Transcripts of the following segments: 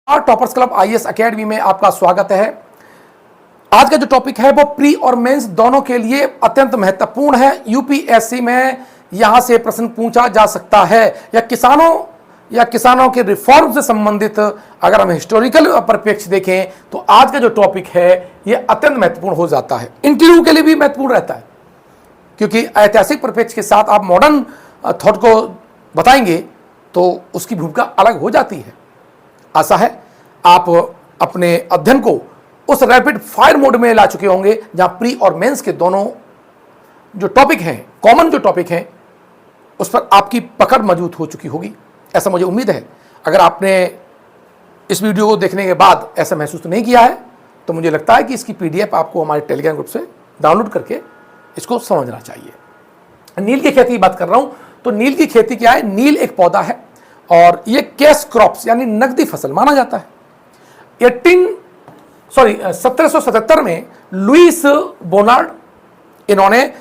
Toppers club IAS academy में आपका स्वागत है। आज का जो टॉपिक है वो प्री और मेंस दोनों के लिए अत्यंत महत्वपूर्ण है। यूपीएससी में यहां से प्रश्न पूछा जा सकता है या किसानों के रिफॉर्म से संबंधित अगर हम हिस्टोरिकल परिप्रेक्ष्य देखें तो आज का जो टॉपिक है ये अत्यंत महत्वपूर्ण हो जाता है। इंटरव्यू के लिए भी महत्वपूर्ण रहता है क्योंकि ऐतिहासिक परिप्रेक्ष्य के साथ आप मॉडर्न थॉट को बताएंगे तो उसकी भूमिका अलग हो जाती है। आशा है आप अपने अध्ययन को उस रैपिड फायर मोड में ला चुके होंगे जहां प्री और मेंस के दोनों जो टॉपिक हैं, कॉमन जो टॉपिक हैं, उस पर आपकी पकड़ मजबूत हो चुकी होगी, ऐसा मुझे उम्मीद है। अगर आपने इस वीडियो को देखने के बाद ऐसा महसूस नहीं किया है तो मुझे लगता है कि इसकी पीडीएफ आपको हमारे टेलीग्राम ग्रुप से डाउनलोड करके इसको समझना चाहिए। नील की खेती की बात कर रहा हूं तो नील की खेती क्या है? नील एक पौधा है और ये कैश क्रॉप्स यानी नकदी फसल माना जाता है। 1777 में लुइस बोनार्ड इन्होंने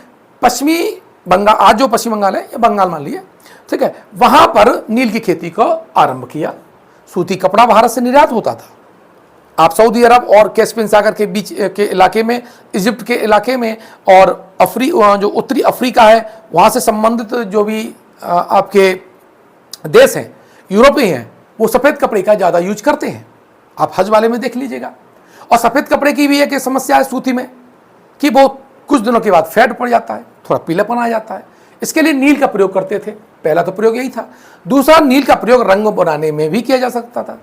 पश्चिमी बंगाल, आज जो पश्चिम बंगाल है या बंगाल मान लिया, ठीक है, वहां पर नील की खेती को आरंभ किया। सूती कपड़ा भारत से निर्यात होता था। आप सऊदी अरब और कैस्पियन सागर के बीच के इलाके में, इजिप्ट के इलाके में और जो उत्तरी अफ्रीका है वहां से संबंधित जो भी आपके देश हैं, यूरोपीय हैं, वो सफ़ेद कपड़े का ज़्यादा यूज करते हैं। आप हज वाले में देख लीजिएगा। और सफ़ेद कपड़े की भी एक समस्या है सूती में कि वो कुछ दिनों के बाद फेड पड़ जाता है, थोड़ा पीलापन आ जाता है। इसके लिए नील का प्रयोग करते थे। पहला तो प्रयोग यही था। दूसरा, नील का प्रयोग रंग बनाने में भी किया जा सकता था।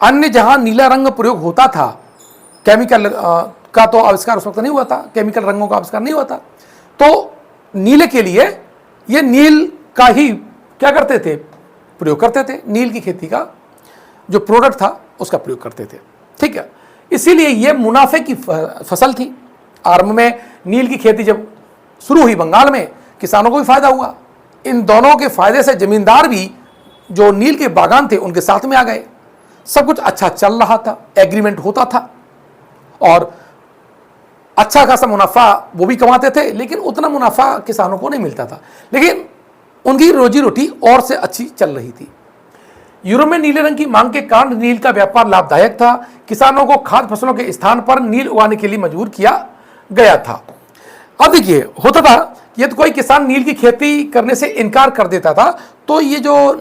अन्य जहाँ नीला रंग प्रयोग होता था, केमिकल का तो आविष्कार उस वक्त नहीं हुआ था, केमिकल रंगों का आविष्कार नहीं हुआ था, तो नीले के लिए ये नील का ही क्या करते थे? प्रयोग करते थे। नील की खेती का जो प्रोडक्ट था उसका प्रयोग करते थे, ठीक है। इसीलिए ये मुनाफे की फसल थी। आरंभ में नील की खेती जब शुरू हुई बंगाल में, किसानों को भी फायदा हुआ। इन दोनों के फायदे से जमींदार भी जो नील के बागान थे उनके साथ में आ गए। सब कुछ अच्छा चल रहा था, एग्रीमेंट होता था और अच्छा खासा मुनाफा वो भी कमाते थे, लेकिन उतना मुनाफा किसानों को नहीं मिलता था। लेकिन उनकी रोजी रोटी और से अच्छी चल रही थी। यूरोप में नीले रंग की मांग के कारण नील का व्यापार लाभदायक था। किसानों को खाद्य फसलों के स्थान पर नील उगाने के लिए मजबूर किया गया था। अब देखिए, होता था कि यदि कोई किसान नील की खेती करने से इनकार कर देता था तो ये जो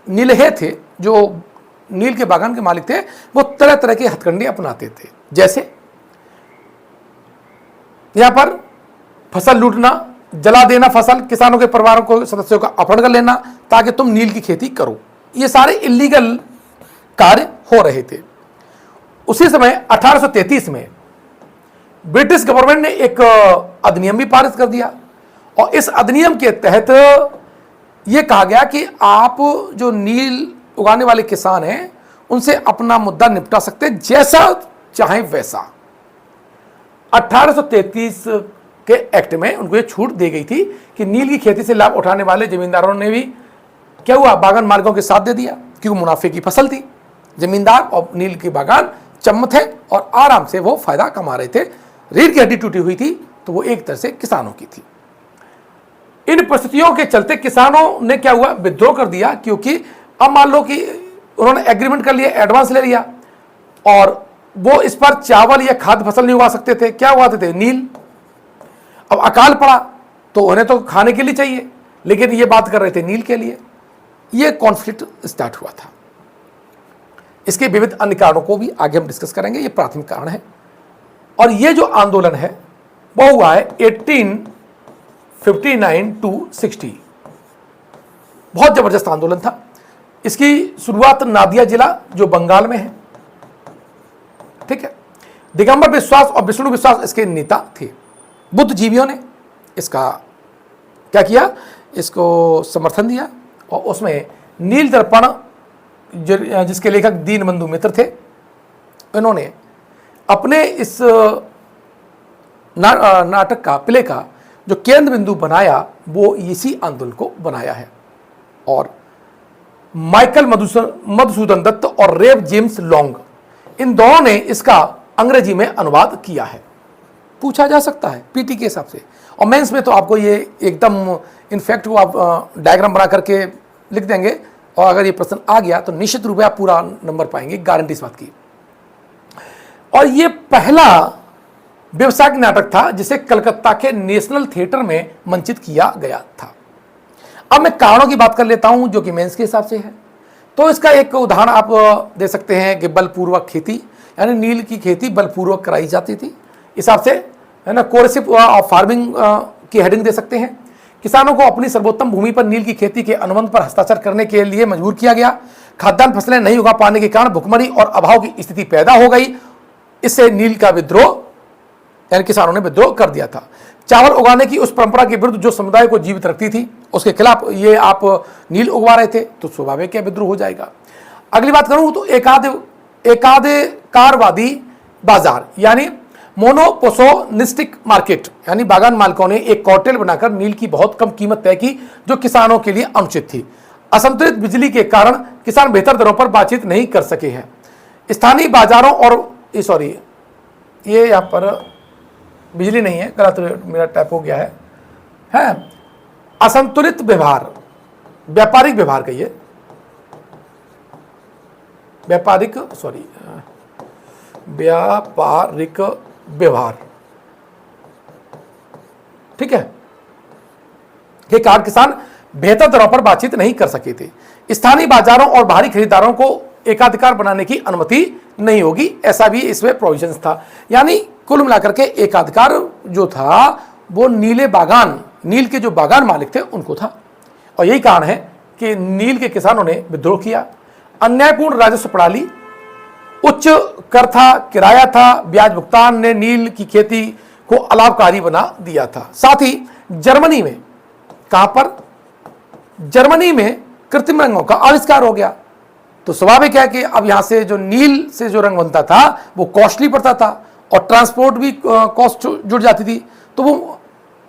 नीलहे थे, जो नील के बागान के मालिक थे, वो तरह तरह के हथकंडे अपनाते थे। जैसे यहां पर फसल लूटना, जला देना फसल, किसानों के परिवारों को, सदस्यों का अपहरण कर लेना ताकि तुम नील की खेती करो। ये सारे इलीगल कार्य हो रहे थे। उसी समय 1833 में ब्रिटिश गवर्नमेंट ने एक अधिनियम भी पारित कर दिया और इस अधिनियम के तहत यह कहा गया कि आप जो नील उगाने वाले किसान हैं उनसे अपना मुद्दा निपटा सकते हैं, जैसा चाहे वैसा। 1833 के एक्ट में उनको ये छूट दी गई थी कि नील की खेती से लाभ उठाने वाले जमींदारों ने भी क्या हुआ, बागान मालिकों के साथ दे दिया, क्योंकि मुनाफे की फसल थी। जमींदार और नील के बागान चम्म थे और आराम से वो फायदा कमा रहे थे। रीढ़ की हड्डी टूटी हुई थी तो वो एक तरह से किसानों की थी। इन परिस्थितियों के चलते किसानों ने क्या हुआ, विद्रोह कर दिया, क्योंकि अब मान लो कि उन्होंने एग्रीमेंट कर लिया, एडवांस ले लिया और वो इस पर चावल या खाद्य फसल नहीं उगा सकते थे। क्या उगाते थे? नील। अब अकाल पड़ा तो उन्हें तो खाने के लिए चाहिए, लेकिन ये बात कर रहे थे नील के लिए। ये कॉन्फ्लिक्ट स्टार्ट हुआ था। इसके विविध अन्य कारणों को भी आगे हम डिस्कस करेंगे। ये प्राथमिक कारण है और ये जो आंदोलन है वो हुआ है 1859 टू 60। बहुत जबरदस्त आंदोलन था। इसकी शुरुआत नादिया जिला जो बंगाल में है, ठीक है। दिगंबर विश्वास और विष्णु विश्वास इसके नेता थे। बुद्धिजीवियों ने इसका क्या किया, इसको समर्थन दिया और उसमें नील दर्पण जिसके लेखक दीनबंधु मित्र थे, इन्होंने अपने इस नाटक का, प्ले का जो केंद्र बिंदु बनाया वो इसी आंदोलन को बनाया है। और माइकल मधुसूदन दत्त और रेव जेम्स लॉन्ग, इन दोनों ने इसका अंग्रेजी में अनुवाद किया है। पूछा जा सकता है पीटी के हिसाब से, और मेंस में तो आपको ये एकदम इनफैक्ट वो आप डायग्राम बना करके लिख देंगे और अगर ये प्रश्न आ गया तो निश्चित रूप से आप पूरा नंबर पाएंगे, गारंटी इस बात की। और ये पहला व्यवसायिक नाटक था जिसे कलकत्ता के नेशनल थिएटर में मंचित किया गया था। अब मैं कारणों की बात कर लेता हूं जो कि मेंस के हिसाब से है। तो इसका एक उदाहरण आप दे सकते हैं कि बलपूर्वक खेती, यानी नील की खेती बलपूर्वक कराई जाती थी, हिसाब से है ना। कोर्सिव फार्मिंग की हेडिंग दे सकते हैं। किसानों को अपनी सर्वोत्तम भूमि पर नील की खेती के अनुबंध पर हस्ताक्षर करने के लिए मजबूर किया गया। खाद्यान्न फसलें नहीं उगा पाने के कारण भुखमरी और अभाव की स्थिति पैदा हो गई। इससे नील का विद्रोह, यानी किसानों ने विद्रोह कर दिया था। चावल उगाने की उस परंपरा के विरुद्ध जो समुदाय को जीवित रखती थी, उसके खिलाफ ये आप नील उगवा रहे थे, तो स्वाभाविक क्या विद्रोह हो जाएगा। अगली बात करूं तो एकाधिकारवादी बाजार, यानी मोनोपोसोनिस्टिक मार्केट, यानी बागान मालिकों ने एक कॉर्टेल बनाकर नील की बहुत कम कीमत तय की जो किसानों के लिए अनुचित थी। असंतुलित बिजली के कारण किसान बेहतर दरों पर बातचीत नहीं कर सके हैं। स्थानीय बाजारों और ये यहाँ पर बिजली नहीं है, गलत मेरा टाइप हो गया है। असंतुलित व्यवहार, व्यापारिक व्यवहार कहिए, व्यापारिक व्यवहार, ठीक है, के कारण किसान बेहतर दरों पर बातचीत नहीं कर सके थे। स्थानीय बाजारों और बाहरी खरीदारों को एकाधिकार बनाने की अनुमति नहीं होगी, ऐसा भी इसमें प्रोविजंस था। यानी कुल मिलाकर के एकाधिकार जो था वो नील के जो बागान मालिक थे उनको था। और यही कारण है कि नील के किसानों ने विद्रोह किया। अन्यायपूर्ण राजस्व प्रणाली, उच्च कर था, किराया था, ब्याज भुगतान ने नील की खेती को अलाभकारी बना दिया था। साथ ही जर्मनी में, कहां पर, जर्मनी में कृत्रिम रंगों का आविष्कार हो गया। तो स्वाभाविक है कि अब यहां से जो नील से जो रंग बनता था वो कॉस्टली पड़ता था और ट्रांसपोर्ट भी कॉस्ट जुड़ जाती थी, तो वो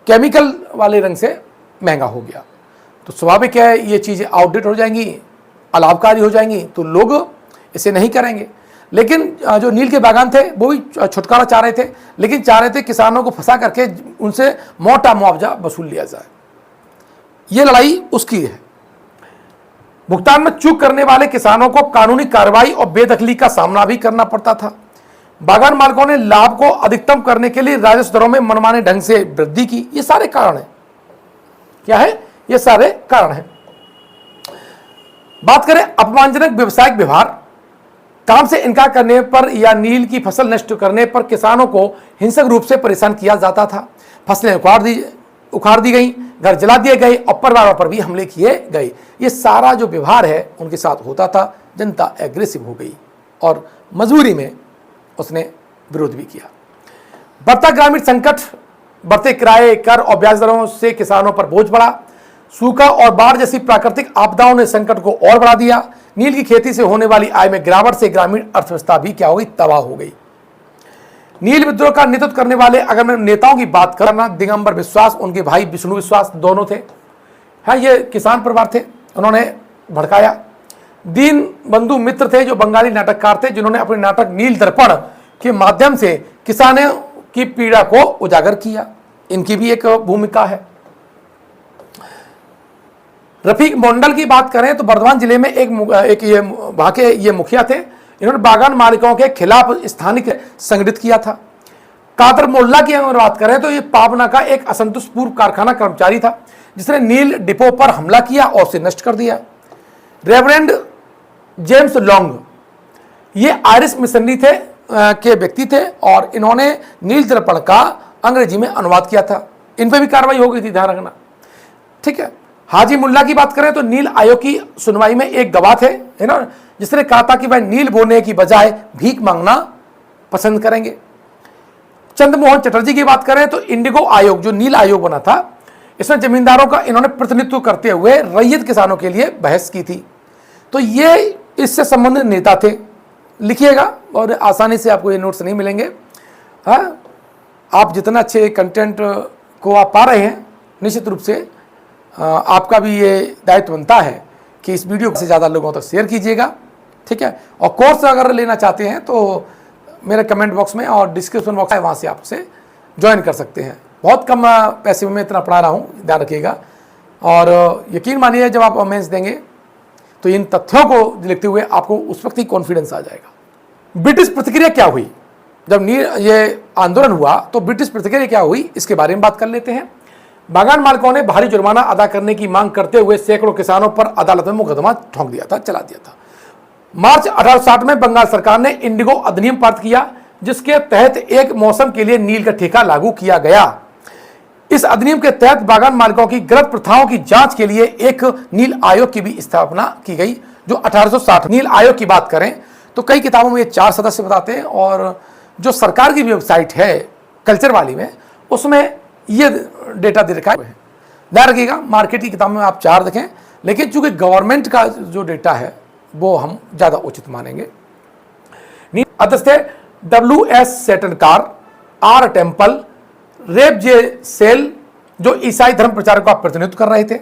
केमिकल वाले रंग से महंगा हो गया। तो स्वाभाविक है ये चीज़ें आउटडेट हो जाएंगी, अलाभकारी हो जाएंगी, तो लोग इसे नहीं करेंगे। लेकिन जो नील के बागान थे वो भी छुटकारा चाह रहे थे, लेकिन चाह रहे थे किसानों को फंसा करके उनसे मोटा मुआवजा वसूल लिया जाए। ये लड़ाई उसकी है। भुगतान में चूक करने वाले किसानों को कानूनी कार्रवाई और बेदखली का सामना भी करना पड़ता था। बागान मालिकों ने लाभ को अधिकतम करने के लिए राजस्व दरों में मनमाने ढंग से वृद्धि की। ये सारे कारण हैं। क्या है? ये सारे कारण हैं। बात करें अपमानजनक व्यवसायिक व्यवहार, काम से इनकार करने पर या नील की फसल नष्ट करने पर किसानों को हिंसक रूप से परेशान किया जाता था। फसलें उखाड़ दी गई, घर जला दिए गए और परिवारों पर भी हमले किए गए। ये सारा जो व्यवहार है उनके साथ होता था। जनता एग्रेसिव हो गई और मजबूरी में उसने विरोध भी किया। बढ़ता ग्रामीण संकट, बढ़ते किराए, कर और ब्याज दरों से किसानों पर बोझ बढ़ा। सूखा और बाढ़ जैसी प्राकृतिक आपदाओं ने संकट को और बढ़ा दिया। नील की खेती से होने वाली आय में गिरावट से ग्रामीण अर्थव्यवस्था भी क्या हो गई? तबाह हो गई। नील विद्रोह का नेतृत्व करने वाले, अगर मैं नेताओं की बात करना, दिगंबर विश्वास, उनके भाई विष्णु विश्वास दोनों थे। हाँ, ये किसान परिवार थे, उन्होंने भड़काया। दीन बंधु मित्र थे जो बंगाली नाटककार थे, जिन्होंने अपने नाटक नील दर्पण के माध्यम से किसानों की पीड़ा को उजागर किया। इनकी भी एक भूमिका है। रफीक मंडल की बात करें तो बर्धमान जिले में एक ये वहां के ये मुखिया थे। इन्होंने बागान मालिकों के खिलाफ स्थानिक संगठित किया था। कादर मोल्ला की अगर बात करें तो ये पाबना का एक असंतुष्ट पूर्व कारखाना कर्मचारी था, जिसने नील डिपो पर हमला किया और उसे नष्ट कर दिया। रेवरेंड जेम्स लॉन्ग, ये आयरिश मिशनरी थे के व्यक्ति थे और इन्होंने नील दर्पण का अंग्रेजी में अनुवाद किया था। इन पर भी कार्रवाई हो गई थी, ध्यान रखना, ठीक है। हाजी मुल्ला की बात करें तो नील आयोग की सुनवाई में एक गवाह थे, है ना, जिसने कहा था कि वह नील बोने की बजाय भीख मांगना पसंद करेंगे। चंद्रमोहन चटर्जी की बात करें तो इंडिगो आयोग, जो नील आयोग बना था, इसमें जमींदारों का इन्होंने प्रतिनिधित्व करते हुए रैयत किसानों के लिए बहस की थी। तो ये इससे संबंधित नेता थे। लिखिएगा और आसानी से आपको ये नोट्स नहीं मिलेंगे। हाँ, आप जितना अच्छे कंटेंट को आप पा रहे हैं, निश्चित रूप से आपका भी ये दायित्व बनता है कि इस वीडियो से ज़्यादा लोगों तक शेयर कीजिएगा, ठीक है। और कोर्स अगर लेना चाहते हैं तो मेरे कमेंट बॉक्स में और डिस्क्रिप्शन बॉक्स है, वहाँ से आपसे ज्वाइन कर सकते हैं। बहुत कम पैसे में इतना पढ़ा रहा हूँ, ध्यान रखिएगा। और यकीन मानिए जब आप मेंस देंगे तो इन तथ्यों को लिखते हुए आपको उस वक्त ही कॉन्फिडेंस आ जाएगा। ब्रिटिश प्रतिक्रिया क्या हुई जब ये आंदोलन हुआ, तो ब्रिटिश प्रतिक्रिया क्या हुई इसके बारे में बात कर लेते हैं। बागान मालिकों ने भारी जुर्माना अदा करने की मांग करते हुए सैकड़ों किसानों पर अदालत में मुकदमा ठोक दिया था, चला दिया था। मार्च 1860 में बंगाल सरकार ने इंडिगो अधिनियम पारित किया, जिसके तहत एक मौसम के लिए नील का ठेका लागू किया गया। इस अधिनियम के तहत बागान मालिकों की गलत प्रथाओं की जांच के लिए एक नील आयोग की भी स्थापना की गई, जो 1860। नील आयोग की बात करें तो कई किताबों में ये 4 सदस्य बताते हैं, और जो सरकार की वेबसाइट है कल्चर वाली में, उसमें ये डेटा दे रखा है। ध्यान रखिएगा, मार्केट की किताबों में आप 4 देखें, लेकिन चूंकि गवर्नमेंट का जो डेटा है वो हम ज्यादा उचित मानेंगे। अध्यक्ष थे WS सेटनकार, R टेम्पल, रेब जे सेल जो ईसाई धर्म प्रचारकों का प्रतिनिधित्व कर रहे थे,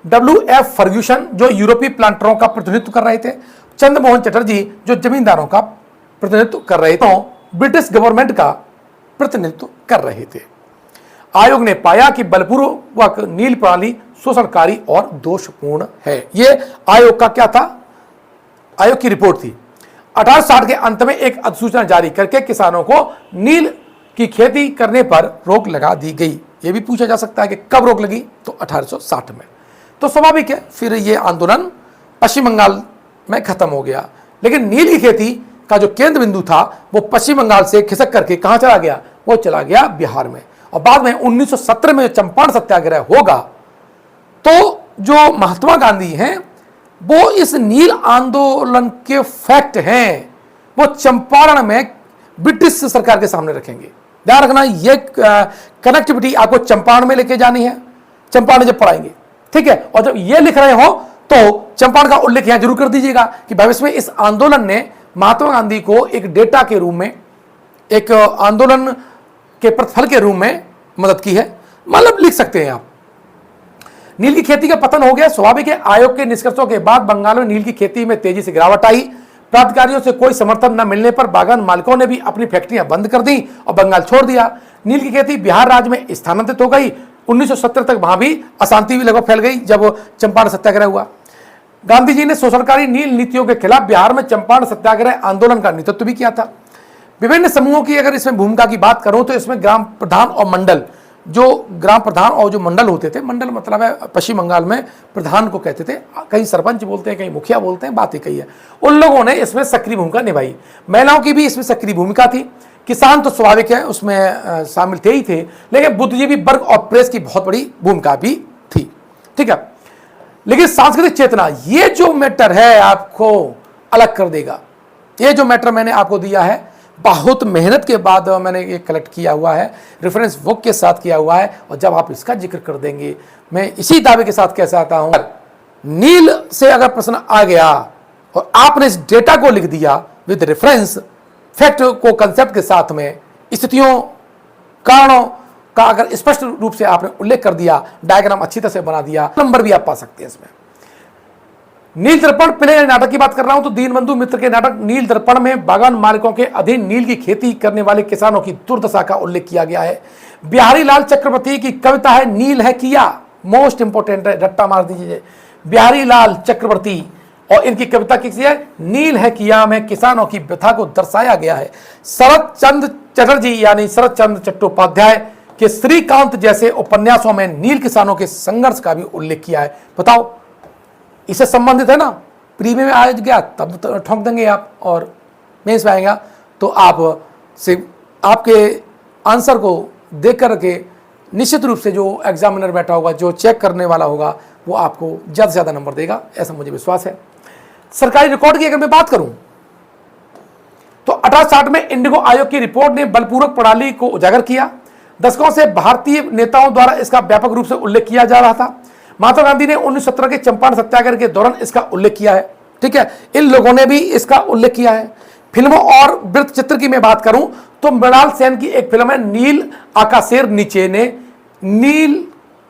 WF फर्ग्यूसन जो यूरोपीय प्लांटरों का प्रतिनिधित्व कर रहे थे, चंद्रमोहन चटर्जी जो जमींदारों का प्रतिनिधित्व कर रहे थे, ब्रिटिश गवर्नमेंट का प्रतिनिधित्व कर रहे थे। आयोग ने पाया कि बलपूर्वक नील प्रणाली शोषणकारी और दोषपूर्ण है। यह आयोग का क्या था, आयोग की रिपोर्ट थी। 1860 के अंत में एक अधिसूचना जारी करके किसानों को नील की खेती करने पर रोक लगा दी गई। यह भी पूछा जा सकता है कि कब रोक लगी, तो 1860 में। तो स्वाभाविक है, फिर यह आंदोलन पश्चिम बंगाल में खत्म हो गया। लेकिन नील की खेती का जो केंद्र बिंदु था वो पश्चिम बंगाल से खिसक करके कहां चला गया, वो चला गया बिहार में। और बाद में 1917 में चंपारण सत्याग्रह होगा, तो जो महात्मा गांधी हैं वो इस नील आंदोलन के फैक्ट हैं, वो चंपारण में ब्रिटिश सरकार के सामने रखेंगे। ध्यान रखना, ये कनेक्टिविटी आपको चंपारण में लेके जानी है, चंपारण जब पढ़ाएंगे, ठीक है। और जब ये लिख रहे हो तो चंपारण का उल्लेख यहां जरूर कर दीजिएगा कि भविष्य में इस आंदोलन ने महात्मा गांधी को एक डेटा के रूप में, एक आंदोलन के प्रतिफल के रूप में मदद की है, मतलब लिख सकते हैं आप। नील की खेती का पतन हो गया, स्वाभाविक है। आयोग के निष्कर्षों के बाद बंगाल में नील की खेती में तेजी से गिरावट आई। प्राधिकारियों से कोई समर्थन न मिलने पर बागान मालिकों ने भी अपनी फैक्ट्रियां बंद कर दी और बंगाल छोड़ दिया। नील की खेती बिहार राज्य में स्थानांतरित हो गई। 1970 तक वहां भी अशांति भी लगभग फैल गई जब चंपारण सत्याग्रह हुआ। गांधी जी ने शोषणकारी नील नीतियों के खिलाफ बिहार में चंपारण सत्याग्रह आंदोलन का नेतृत्व भी किया था। विभिन्न समूहों की अगर इसमें भूमिका की बात करूं तो इसमें ग्राम प्रधान और मंडल, जो ग्राम प्रधान और जो मंडल होते थे, मंडल मतलब है पश्चिम बंगाल में प्रधान को कहते थे, कहीं सरपंच बोलते हैं, कहीं मुखिया बोलते हैं, बात ही कही है। उन लोगों ने इसमें सक्रिय भूमिका निभाई। महिलाओं की भी इसमें सक्रिय भूमिका थी। किसान तो स्वाभाविक है उसमें शामिल थे ही थे, लेकिन बुद्धिजीवी वर्ग और प्रेस की बहुत बड़ी भूमिका भी थी, ठीक है। लेकिन सांस्कृतिक चेतना, ये जो मैटर है आपको अलग कर देगा। ये जो मैटर मैंने आपको दिया है, बहुत मेहनत के बाद मैंने ये कलेक्ट किया हुआ है, रेफरेंस बुक के साथ किया हुआ है, और जब आप इसका जिक्र कर देंगे, मैं इसी दावे के साथ कह सकता हूं, नील से अगर प्रश्न आ गया और आपने इस डेटा को लिख दिया विद रेफरेंस फैक्ट को कंसेप्ट के साथ में, स्थितियों कारणों का अगर स्पष्ट रूप से आपने उल्लेख कर दिया, डायग्राम अच्छी तरह से बना दिया, नंबर भी आप पा सकते हैं इसमें। नील दर्पण प्ले नाटक की बात कर रहा हूं तो दीनबंधु मित्र के नाटक नील दर्पण में बागान मालिकों के अधीन नील की खेती करने वाले किसानों की दुर्दशा का उल्लेख किया गया है। बिहारी लाल चक्रवर्ती की कविता है नील है किया, मोस्ट इंपोर्टेंट है, रट्टा मार दीजिए। बिहारी लाल चक्रवर्ती और इनकी कविता किसी है नील है किया में किसानों की व्यथा को दर्शाया गया है। शरद चंद्र चटर्जी यानी शरद चंद्र चट्टोपाध्याय के श्रीकांत जैसे उपन्यासों में नील किसानों के संघर्ष का भी उल्लेख किया है। बताओ, इससे संबंधित है ना, प्रीमियम में आ गया तब ठोक देंगे आप, और मेंस में आएगा तो आप से आपके आंसर को देख करके निश्चित रूप से जो एग्जामिनर बैठा होगा, जो चेक करने वाला होगा, वो आपको ज़्यादा से ज़्यादा नंबर देगा, ऐसा मुझे विश्वास है। सरकारी रिकॉर्ड की अगर मैं बात करूं तो 1860 में इंडिगो आयोग की रिपोर्ट ने बलपूर्वक प्रणाली को उजागर किया। दशकों से भारतीय नेताओं द्वारा इसका व्यापक रूप से उल्लेख किया जा रहा था। महात्मा गांधी ने 1917 के चंपारण सत्याग्रह के दौरान इसका उल्लेख किया है, ठीक है। इन लोगों ने भी इसका उल्लेख किया है। फिल्मों और वृत्त चित्र की मैं बात करूं तो मृणाल सेन की एक फिल्म है नील आकाशेर नीचे ने नील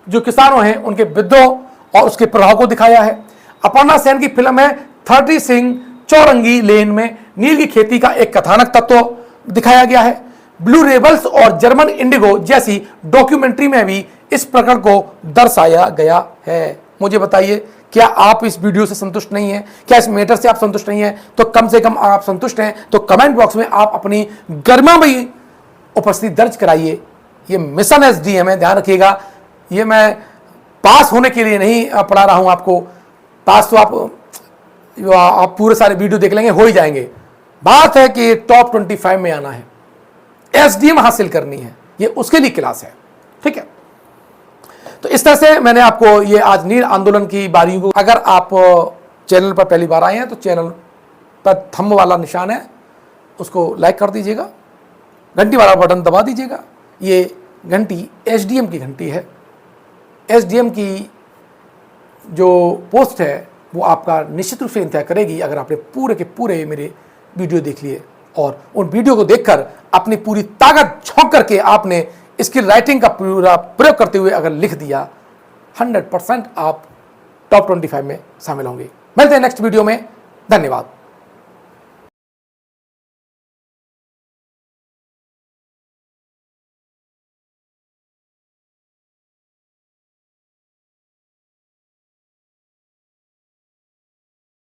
जो किसानों हैं उनके विद्रोह और उसके प्रभाव को दिखाया है। अपर्णा सेन की फिल्म है 30 सिंह चौरंगी लेन में नील की खेती का एक कथानक तत्व दिखाया गया है। ब्लू रेबल्स और जर्मन इंडिगो जैसी डॉक्यूमेंट्री में भी इस प्रकरण को दर्शाया गया है। मुझे बताइए, क्या आप इस वीडियो से संतुष्ट नहीं हैं? क्या इस मैटर से आप संतुष्ट नहीं हैं? तो कम से कम आप संतुष्ट हैं तो कमेंट बॉक्स में आप अपनी गरिमामयी उपस्थिति दर्ज कराइए। ये मिशन एसडीएम है, ध्यान रखिएगा। ये मैं पास होने के लिए नहीं पढ़ा रहा हूं आपको। पास तो आप पूरे सारे वीडियो देख लेंगे, हो ही जाएंगे। बात है कि टॉप 25 में आना है, एसडीएम हासिल करनी है, ये उसके लिए क्लास है। ठीक है, तो इस तरह से मैंने आपको ये आज नील आंदोलन की बारियों को, अगर आप चैनल पर पहली बार आए हैं तो चैनल पर थंब वाला निशान है, उसको लाइक कर दीजिएगा, घंटी वाला बटन दबा दीजिएगा। ये घंटी एसडीएम की घंटी है। एसडीएम की जो पोस्ट है वो आपका निश्चित रूप से इंतजार करेगी अगर आपने पूरे के पूरे मेरे वीडियो देख लिए और उन वीडियो को देखकर अपनी पूरी ताकत झोंक करके आपने इसकी राइटिंग का पूरा प्रयोग करते हुए अगर लिख दिया, 100% आप टॉप 25 में शामिल होंगे। मिलते हैं नेक्स्ट वीडियो में। धन्यवाद।